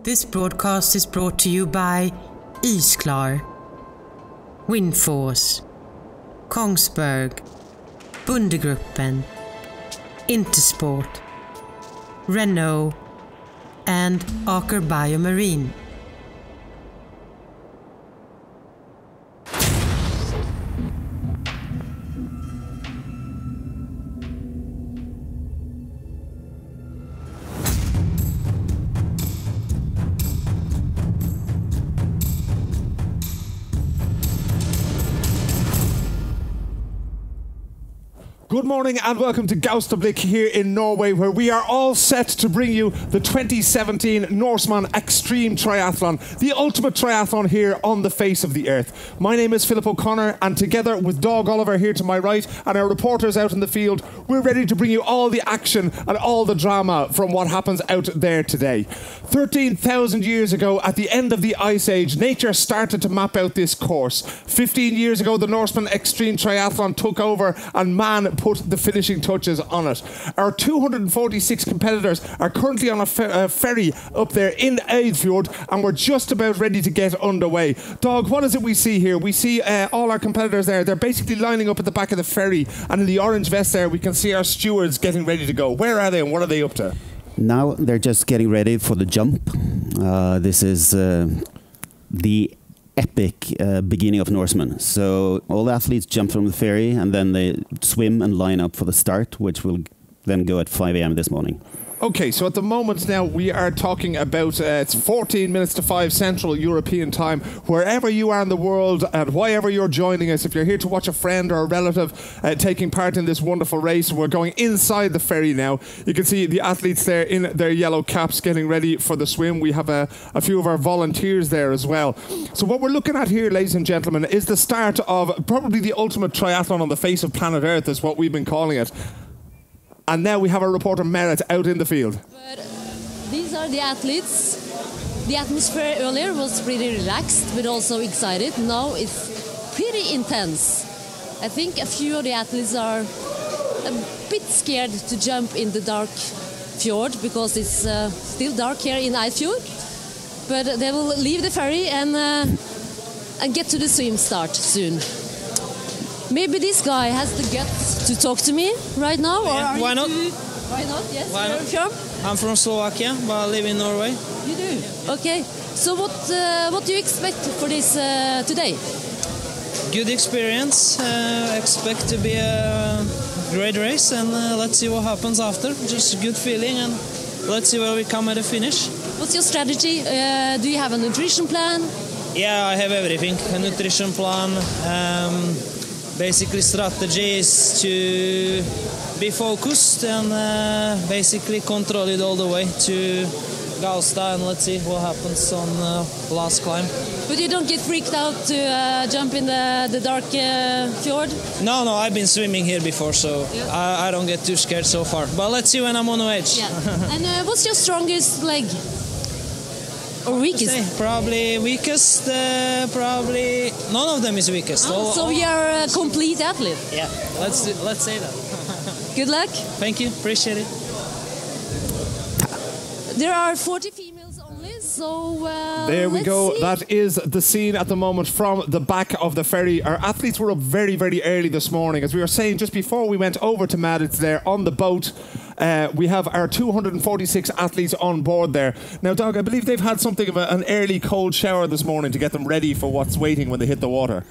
This broadcast is brought to you by Isklar, Windforce, Kongsberg, Bundegruppen, Intersport, Renault, and Aker Biomarine. Good morning and welcome to Gaustablikk here in Norway, where we are all set to bring you the 2017 Norseman Xtreme Triathlon, the ultimate triathlon here on the face of the earth. My name is Philip O'Connor, and together with Dag Oliver here to my right and our reporters out in the field, we're ready to bring you all the action and all the drama from what happens out there today. 13,000 years ago, at the end of the Ice Age, nature started to map out this course. 15 years ago, the Norseman Xtreme Triathlon took over and man put the finishing touches on it. Our 246 competitors are currently on a ferry up there in Eidfjord, and we're just about ready to get underway. Dag, what is it we see here? We see all our competitors there. They're basically lining up at the back of the ferry, and in the orange vest there we can see our stewards getting ready to go. Where are they and what are they up to? Now they're just getting ready for the jump. This is the epic beginning of Norseman. So all the athletes jump from the ferry and then they swim and line up for the start, which will then go at 5 a.m. this morning. Okay, so at the moment now we are talking about it's 14 minutes to 5 Central European time. Wherever you are in the world and wherever you're joining us, if you're here to watch a friend or a relative taking part in this wonderful race, we're going inside the ferry now. You can see the athletes there in their yellow caps getting ready for the swim. We have a few of our volunteers there as well. So what we're looking at here, ladies and gentlemen, is the start of probably the ultimate triathlon on the face of planet Earth, is what we've been calling it. And now we have our reporter Merit out in the field. But these are the athletes. The atmosphere earlier was pretty relaxed but also excited. Now it's pretty intense. I think a few of the athletes are a bit scared to jump in the dark fjord because it's still dark here in Eidfjord. But they will leave the ferry and get to the swim start soon. Maybe this guy has the guts to talk to me right now, or yeah, why not? Why not? Yes. Why Where not? are you from? I'm from Slovakia, but I live in Norway. You do. Okay. So what do you expect for this today? Good experience. Expect to be a great race, and let's see what happens after. Just a good feeling, and let's see where we come at the finish. What's your strategy? Do you have a nutrition plan? Yeah, I have everything. A nutrition plan. Basically, strategy is to be focused and basically control it all the way to Gaustad, and let's see what happens on last climb. But you don't get freaked out to jump in the dark fjord? No, I've been swimming here before, so yeah. I don't get too scared so far. But let's see when I'm on the edge. Yeah. And what's your strongest leg? Or weakest? Probably weakest, probably none of them is weakest. So you're a complete athlete? Yeah, let's say that. Good luck. Thank you, appreciate it. There are 40 females only, so there we go. See. That is the scene at the moment from the back of the ferry. Our athletes were up very, very early this morning. As we were saying just before we went over to Maritz there on the boat, we have our 246 athletes on board there. Now, Doug, I believe they've had something of an early cold shower this morning to get them ready for what's waiting when they hit the water.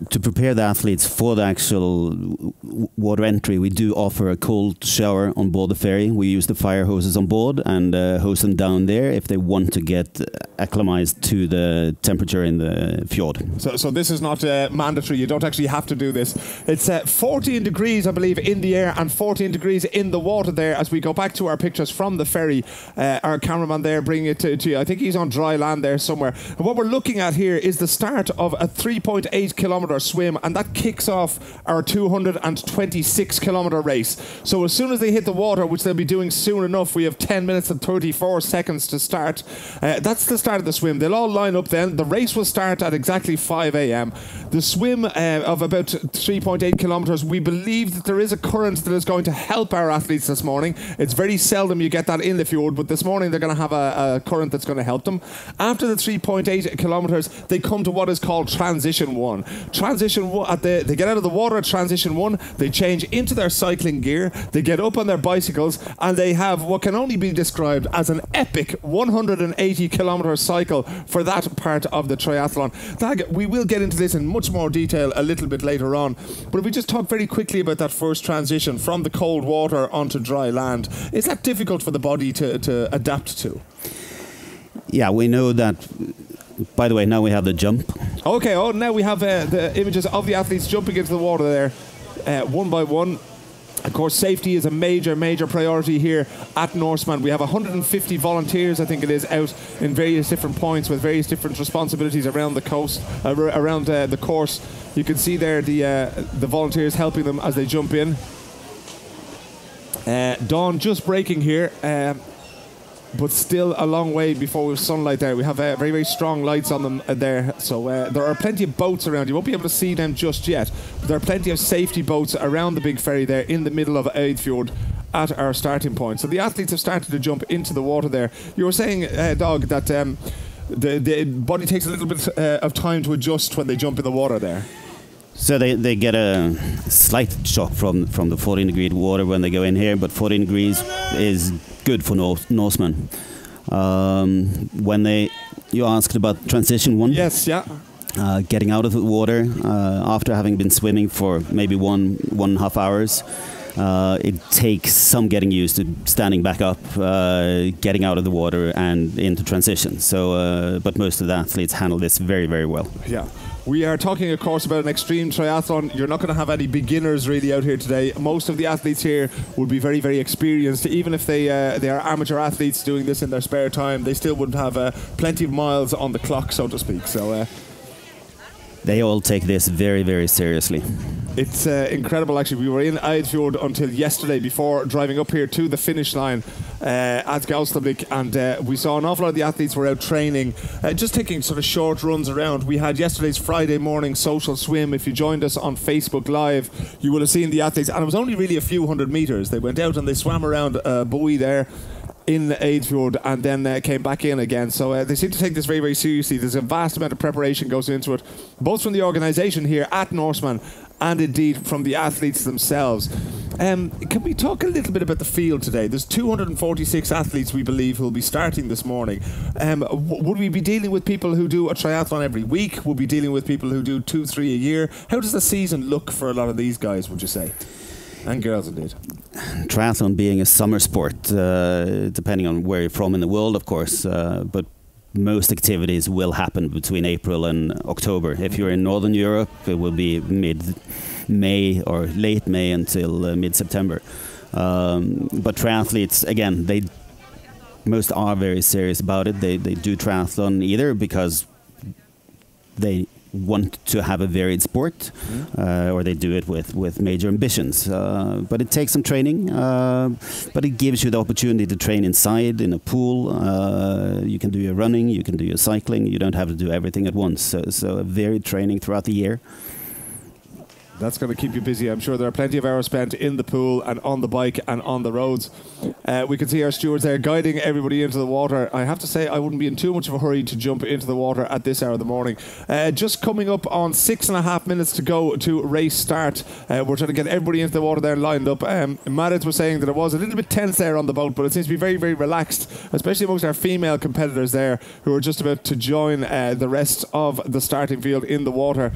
To prepare the athletes for the actual water entry, we do offer a cold shower on board the ferry. We use the fire hoses on board and hose them down there if they want to get acclimatized to the temperature in the fjord. So this is not mandatory. You don't actually have to do this. It's 14 degrees, I believe, in the air and 14 degrees in the water there. As we go back to our pictures from the ferry, our cameraman there bringing it to you. I think he's on dry land there somewhere. And what we're looking at here is the start of a 3.8 kilometre kilometre swim, and that kicks off our 226 kilometre race. So as soon as they hit the water, which they'll be doing soon enough, we have 10 minutes and 34 seconds to start. That's the start of the swim. They'll all line up then. The race will start at exactly 5 a.m. The swim of about 3.8 kilometres, we believe that there is a current that is going to help our athletes this morning. It's very seldom you get that in the fjord, but this morning they're going to have a current that's going to help them. After the 3.8 kilometres, they come to what is called Transition 1. Transition 1, they get out of the water at Transition 1, they change into their cycling gear, they get up on their bicycles, and they have what can only be described as an epic 180 kilometre cycle for that part of the triathlon. We will get into this in much more detail a little bit later on, but if we just talk very quickly about that first transition from the cold water onto dry land, is that difficult for the body to adapt to? Yeah, we know that. By the way, now we have the jump. Okay, now we have the images of the athletes jumping into the water there, one by one. Of course, safety is a major, major priority here at Norseman. We have 150 volunteers, I think it is, out in various different points with various different responsibilities around the coast, around the course. You can see there the volunteers helping them as they jump in. Dawn just breaking here, but still a long way before we have sunlight there. We have very, very strong lights on them there. So there are plenty of boats around. You won't be able to see them just yet, but there are plenty of safety boats around the big ferry there in the middle of Eidfjord at our starting point. So the athletes have started to jump into the water there. You were saying, Dog, that the body takes a little bit of time to adjust when they jump in the water there. So they get a slight shock from the 14 degree water when they go in here, but 14 degrees is good for Norsemen. When you asked about Transition 1? Yes, yeah. Getting out of the water after having been swimming for maybe 1.5 hours. It takes some getting used to standing back up, getting out of the water and into transition. So, but most of the athletes handle this very, very well. Yeah. We are talking, of course, about an extreme triathlon. You're not going to have any beginners really out here today. Most of the athletes here will be very, very experienced. Even if they are amateur athletes doing this in their spare time, they still would have plenty of miles on the clock, so to speak. So they all take this very, very seriously. It's incredible, actually. We were in Eidfjord until yesterday before driving up here to the finish line at Gaustablik, and we saw an awful lot of the athletes were out training, just taking sort of short runs around. We had yesterday's Friday morning social swim. If you joined us on Facebook Live, you would have seen the athletes, and it was only really a few hundred metres. They went out and they swam around a buoy there in Eidfjord and then came back in again. So they seem to take this very, very seriously. There's a vast amount of preparation goes into it, both from the organisation here at Norseman and indeed from the athletes themselves. Can we talk a little bit about the field today? There's 246 athletes, we believe, who will be starting this morning. Would we be dealing with people who do a triathlon every week? Would we be dealing with people who do 2-3 a year? How does the season look for a lot of these guys, would you say? And girls, indeed. Triathlon being a summer sport, depending on where you're from in the world, of course, but most activities will happen between April and October. If you're in Northern Europe, it will be mid-May or late May until mid-September. But triathletes, again, most are very serious about it. They do triathlon either because they want to have a varied sport, or they do it with major ambitions. But it takes some training, but it gives you the opportunity to train inside in a pool. You can do your running, you can do your cycling. You don't have to do everything at once. So a varied training throughout the year. That's going to keep you busy. I'm sure there are plenty of hours spent in the pool and on the bike and on the roads. We can see our stewards there guiding everybody into the water. I have to say I wouldn't be in too much of a hurry to jump into the water at this hour of the morning. Just coming up on 6.5 minutes to go to race start. We're trying to get everybody into the water there lined up. Marit was saying that it was a little bit tense there on the boat, but it seems to be very, very relaxed, especially amongst our female competitors there who are just about to join the rest of the starting field in the water.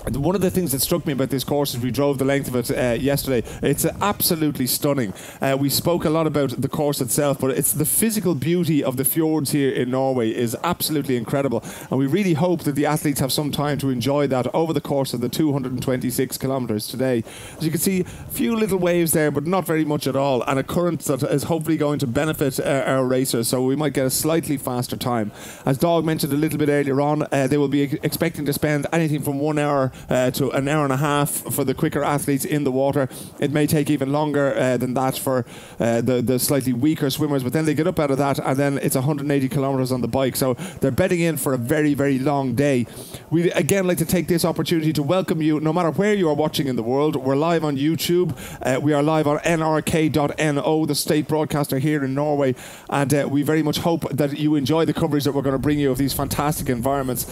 One of the things that struck me about this course as we drove the length of it yesterday, it's absolutely stunning. We spoke a lot about the course itself, but it's the physical beauty of the fjords here in Norway is absolutely incredible. And we really hope that the athletes have some time to enjoy that over the course of the 226 kilometres today. As you can see, a few little waves there, but not very much at all, and a current that is hopefully going to benefit our racers, so we might get a slightly faster time. As Dag mentioned a little bit earlier on, they will be expecting to spend anything from 1 hour to an hour and a half for the quicker athletes in the water. It may take even longer than that for the slightly weaker swimmers, but then they get up out of that and then it's 180 kilometres on the bike, so they're betting in for a very, very long day. We'd again like to take this opportunity to welcome you no matter where you are watching in the world. We're live on YouTube, we are live on nrk.no, the state broadcaster here in Norway, and we very much hope that you enjoy the coverage that we're going to bring you of these fantastic environments.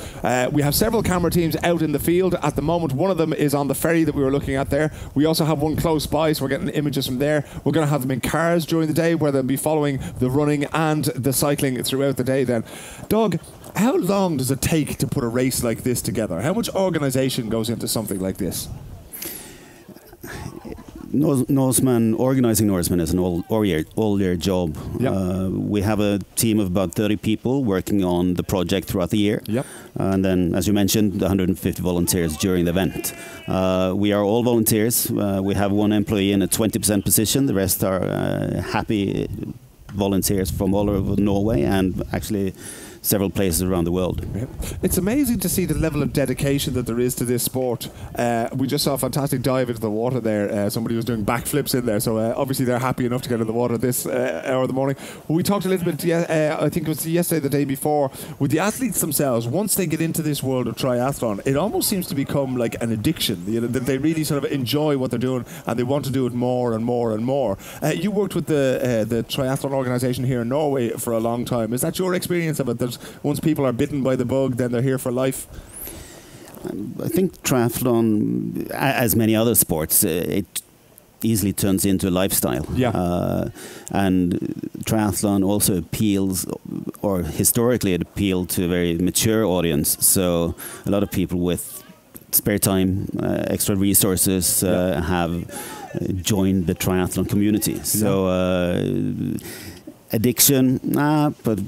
We have several camera teams out in the field at the moment. One of them is on the ferry that we were looking at there. We also have one close by, so we're getting images from there. We're going to have them in cars during the day where they'll be following the running and the cycling throughout the day then. Doug, how long does it take to put a race like this together? How much organisation goes into something like this? Organising Norseman is an all-year job. Yep. We have a team of about 30 people working on the project throughout the year. Yep. And then, as you mentioned, 150 volunteers during the event. We are all volunteers. We have one employee in a 20% position. The rest are happy volunteers from all over Norway and actually several places around the world. It's amazing to see the level of dedication that there is to this sport. We just saw a fantastic dive into the water there. Somebody was doing backflips in there, so obviously they're happy enough to get in the water this hour of the morning. We talked a little bit, I think it was yesterday, the day before, with the athletes themselves. Once they get into this world of triathlon, it almost seems to become like an addiction, you know, that they really sort of enjoy what they're doing and they want to do it more and more and more. You worked with the triathlon organisation here in Norway for a long time. Is that your experience of it? Once people are bitten by the bug, then they're here for life? I think triathlon, as many other sports, it easily turns into a lifestyle. Yeah. And triathlon also appeals, or historically it appealed to a very mature audience. So a lot of people with spare time, extra resources have joined the triathlon community. So addiction, but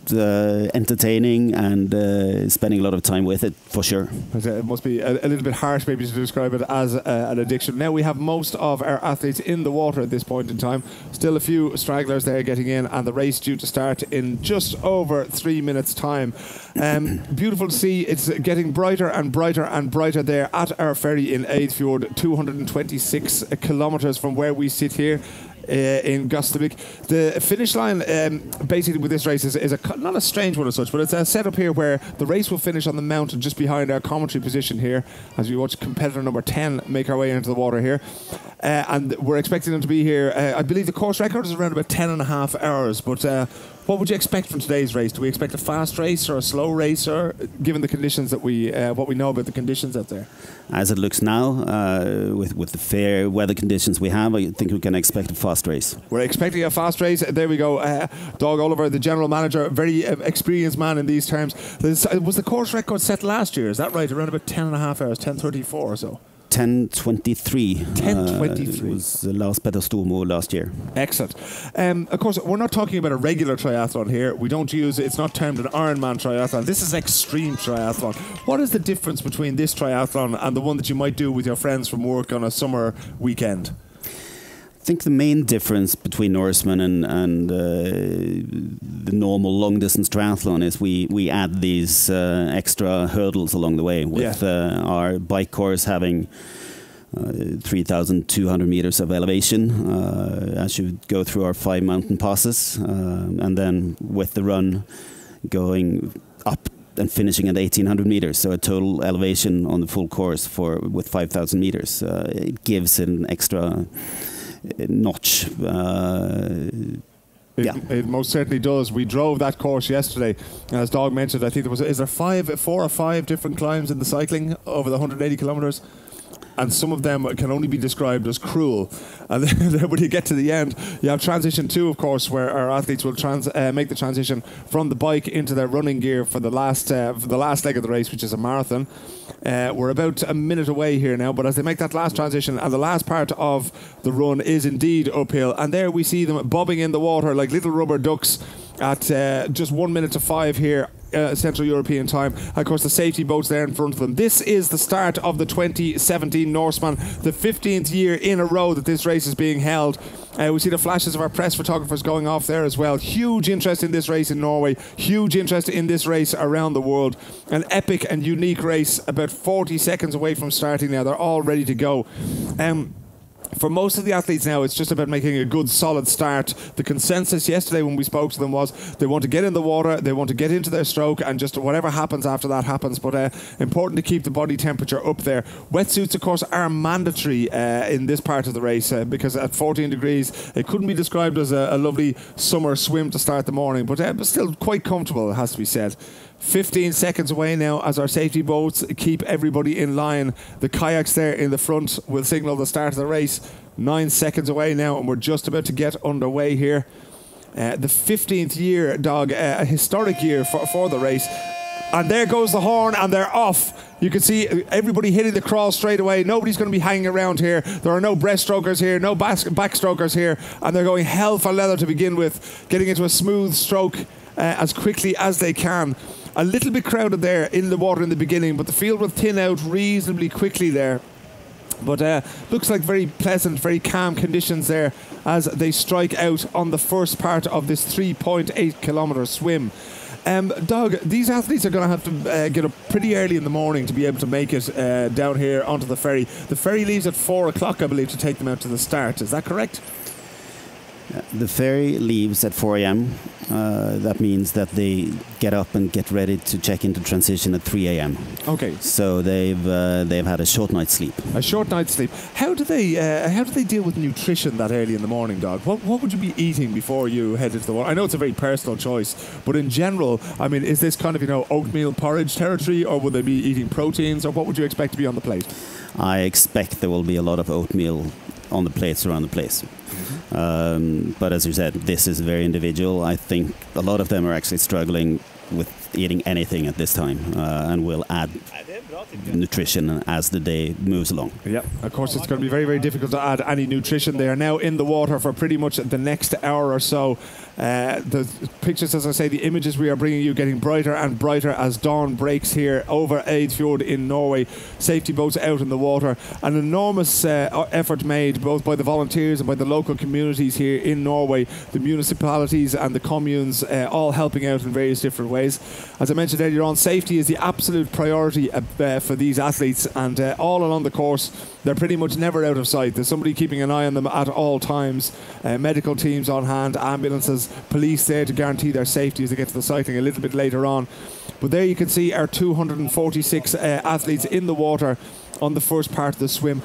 entertaining and spending a lot of time with it, for sure. It must be a little bit harsh maybe to describe it as an addiction. Now we have most of our athletes in the water at this point in time. Still a few stragglers there getting in, and the race due to start in just over 3 minutes time. Beautiful to see. It's getting brighter and brighter and brighter there at our ferry in Eidfjord, 226 kilometres from where we sit here in Gaustablikk. The finish line basically with this race is not a strange one as such, but it's a setup here where the race will finish on the mountain just behind our commentary position here as we watch competitor number 10 make our way into the water here. And we're expecting them to be here. I believe the course record is around about 10.5 hours, but what would you expect from today's race? Do we expect a fast race or a slow race, or given the conditions that what we know about the conditions out there? As it looks now, with the fair weather conditions we have, I think we can expect a fast race. We're expecting a fast race. There we go. Dag Oliver, the general manager, very experienced man in these terms. Was the course record set last year? Is that right? Around about 10.5 hours, 10:34 or so. 10:23. 10:23 was the last Petter Stormo last year. Excellent. Of course, we're not talking about a regular triathlon here. We don't use it's not termed an Ironman triathlon. This is extreme triathlon. What is the difference between this triathlon and the one that you might do with your friends from work on a summer weekend? I think the main difference between Norseman and the normal long-distance triathlon is we add these extra hurdles along the way, with our bike course having 3,200 meters of elevation as you go through our 5 mountain passes, and then with the run going up and finishing at 1,800 meters, so a total elevation on the full course with 5,000 meters. It gives an extra notch. It most certainly does. We drove that course yesterday, as Dag mentioned. I think is there 4 or 5 different climbs in the cycling over the 180 kilometres? and some of them can only be described as cruel. And then when you get to the end, you have transition 2, of course, where our athletes will make the transition from the bike into their running gear for the last leg of the race, which is a marathon. We're about a minute away here now, but as they make that last transition, and the last part of the run is indeed uphill, and there we see them bobbing in the water like little rubber ducks at just 1 minute to 5 here. Central European time. Of course, the safety boats there in front of them. This is the start of the 2017 Norseman, the 15th year in a row that this race is being held. We see the flashes of our press photographers going off there as well. Huge interest in this race in Norway. Huge interest in this race around the world. An epic and unique race, about 40 seconds away from starting now. They're all ready to go. For most of the athletes now, it's just about making a good, solid start. The consensus yesterday when we spoke to them was they want to get in the water, they want to get into their stroke, and just whatever happens after that happens. But important to keep the body temperature up there. Wetsuits, of course, are mandatory in this part of the race because at 14 degrees, it couldn't be described as a lovely summer swim to start the morning, but still quite comfortable, it has to be said. 15 seconds away now as our safety boats keep everybody in line. The kayaks there in the front will signal the start of the race. 9 seconds away now, and we're just about to get underway here. The 15th year, Dog, a historic year for the race. And there goes the horn, and they're off. You can see everybody hitting the crawl straight away. Nobody's going to be hanging around here. There are no breaststrokers here, no backstrokers here, and they're going hell for leather to begin with, getting into a smooth stroke as quickly as they can. A little bit crowded there in the water in the beginning, but the field will thin out reasonably quickly there. But looks like very pleasant, very calm conditions there as they strike out on the first part of this 3.8 kilometre swim. Doug, these athletes are going to have to get up pretty early in the morning to be able to make it down here onto the ferry. The ferry leaves at 4 o'clock, I believe, to take them out to the start. Is that correct? The ferry leaves at 4 a.m. That means that they get up and get ready to check into transition at 3 a.m. Okay. So they've had a short night's sleep. A short night's sleep. How do they deal with nutrition that early in the morning, Dog? What would you be eating before you head into the water? I know it's a very personal choice, but in general, I mean, is this kind of oatmeal porridge territory, or would they be eating proteins, or what would you expect to be on the plate? I expect there will be a lot of oatmeal on the plates around the place. But as you said, this is very individual. I think a lot of them are actually struggling with eating anything at this time and will add nutrition as the day moves along. Yeah, of course it's going to be very, very difficult to add any nutrition. They are now in the water for pretty much the next hour or so. The pictures, as I say, the images we are bringing you getting brighter and brighter as dawn breaks here over Eidfjord in Norway. Safety boats out in the water. An enormous effort made both by the volunteers and by the local communities here in Norway, the municipalities and the communes, all helping out in various different ways. As I mentioned earlier on, safety is the absolute priority for these athletes, and all along the course they're pretty much never out of sight. There's somebody keeping an eye on them at all times. Medical teams on hand, ambulances, police there to guarantee their safety as they get to the cycling a little bit later on. But there you can see our 246 athletes in the water on the first part of the swim.